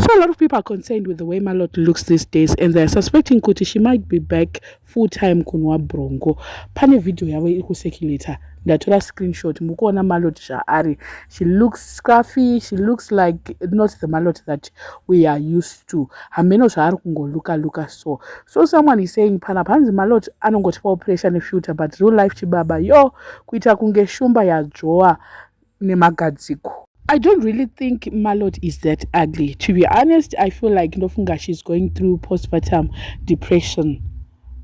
So a lot of people are concerned with the way Malot looks these days, and they're suspecting kuti she might be back full time kunwa brongo. Pane video yawe iri kucirculate. Ndatora screenshot mukuona Malot zvaari. She looks scruffy, she looks like not the Malot that we are used to. Hameno zvaari kungoluka so. So someone is saying pana panzi Malot anongotipa pressure nefilter, but real life chibaba yo kuita kunge shumba ya joa nemagadziko. I don't really think Malot is that ugly. To be honest, I feel like Ndofunga she's going through postpartum depression.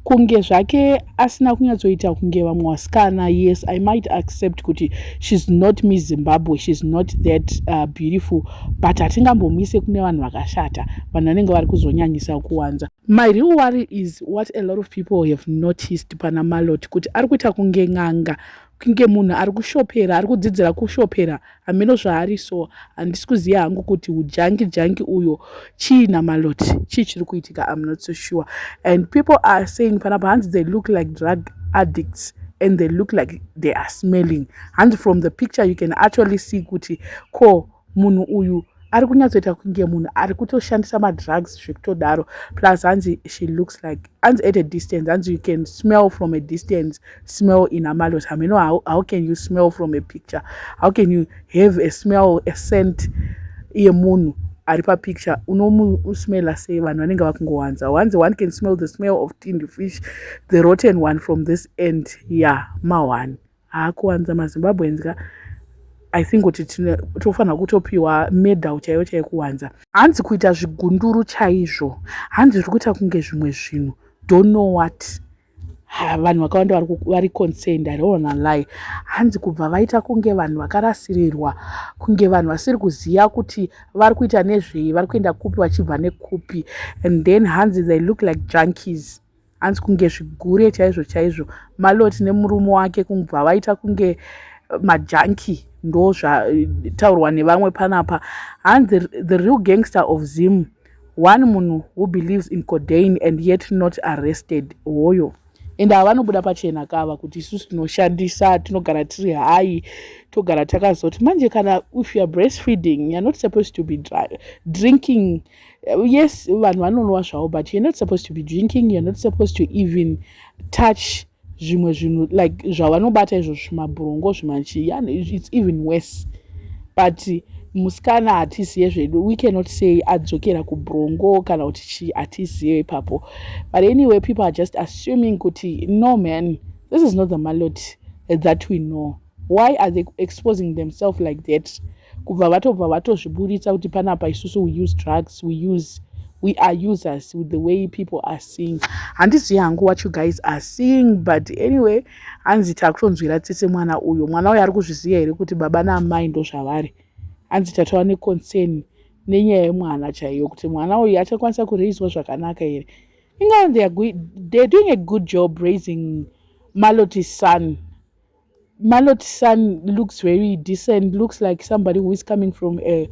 Kunge zvake asina kunyatsoita kunge vamwe vasikana. Yes, I might accept kuti she's not Miss Zimbabwe, she's not that beautiful, but hatingambomuise kune vanhu vakashata, vanhu vanenge vari kuzonyanyisa kuwanza. My real worry is what a lot of people have noticed pana Malot, kuti ari kuita kunge ng'anga, kunge munhu ari kushopera, ari kudzidzira kushopera. Hameno zvaari, so handisi kuziva hangu kuti ujangi uyo chii naMalot, chii chiri kuitika, I'm not so sure. And people are saying panapa hands they look like drug addicts and they look like they are smelling. And from the picture you can actually see kuti ko munhu uyu ari kunyatsoita kunge munhu ari kutoshandisa madrugs zvekutodaro. Plus hanzi she looks like, hanzi at a distance, hanzi you can smell from a distance, smell in Malot. I mean, how can you smell from a picture? How can you have a smell, a scent ye munhu ari pa picture? Usmela say vanhu vanenge vakungowanza. Once one can smell the smell of tinned fish, the rotten one from this end. Yeah, mawan. Hakuwanza maZimbabweans ka. I think kuti tofanira kutopiwa medal chaiyo kuwanza. Hanzi kuita zvigunduru chaizvo. Hanzi zviri kuita kunge zvimwe zvinhu. Don't know what. Vanhu vakawanda vari concerned, I don't wanna lie. Hanzi kubva vaita kunge vanhu vakarasirirwa, kunge vanhu vasiri kuziva kuti vari kuita nezvei, vari kuenda kupi vachibva nekupi. And then hanzi they look like junkies. Hanzi kunge zvigure chaizvo. Malot nemurume wake kubva vaita kunge majunkie. Ndo zvataurwa nevamwe panapa. And the real gangster of Zim, one munhu who believes in codeine and yet not arrested, oyo. And havanobuda pachena kava kuti isusu tinoshandisa, tinogara tiri hai, togara takazoti manje kana if you are breastfeeding, you're not supposed to be drinking. Yes, vanhu vanonwa zvavo, but you're not supposed to be drinking, you're not supposed to even touch zvimwe zvinhu like zvavanobata izvo zvimabhurongo zvimanchi. It's even worse. But musikana hatiziye zvedu, we cannot say adzokera kubhurongo kana kuti chi, hatiziye ipapo. But anyway, people are just assuming kuti no man, this is not the Malot that we know. Why are they exposing themselves like that? Kubva vatozviburitsa kuti panapa isusu we use drugs, we are users with the way people are seeing. Handizivi hangu what you guys are seeing, but anyway, hanzi takutonzwira tsetse mwana uyu ari kuzviziva here kuti baba naamai ndo zvavari. Hanzi tatova neconcern nenyaya yemwana chaiyo kuti mwana uyu achakwanisa kureiswa zvakanaka here. They're doing a good job raising Malot's son. Malot's son looks very decent, looks like somebody who is coming from a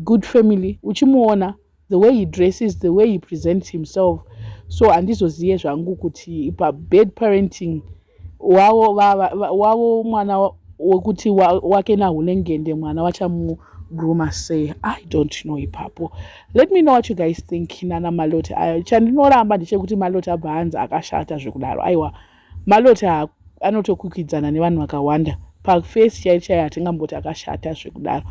good family. Uchimuona, the way he dresses, the way he presents himself. So andizoziye zvangu kuti ipa bad parenting wavo mwana wekuti wake nahulengende mwana wachamugruma say, I don't know ipapo. Let me know what you guys think nana Malot. Chandinoramba ndechekuti Malot abva hanzi akashata zvekudaro. Aiwa, Malot anotokukidzana nevanhu vakawanda. Paface chaiyo hatingamboti akashata zvekudaro.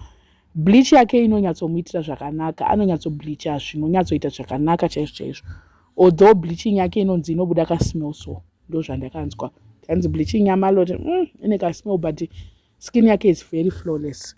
Bleach yake inonyatsomuitira zvakanaka, anonyatsobleacha zvinonyatsoita zvakanaka chaizvo. Although bleaching yake inonzi inobuda kasmell so. Ndo zvandakanzwa. Hanzi bleaching yaMalot ine kasmell, but skin yake is very flawless.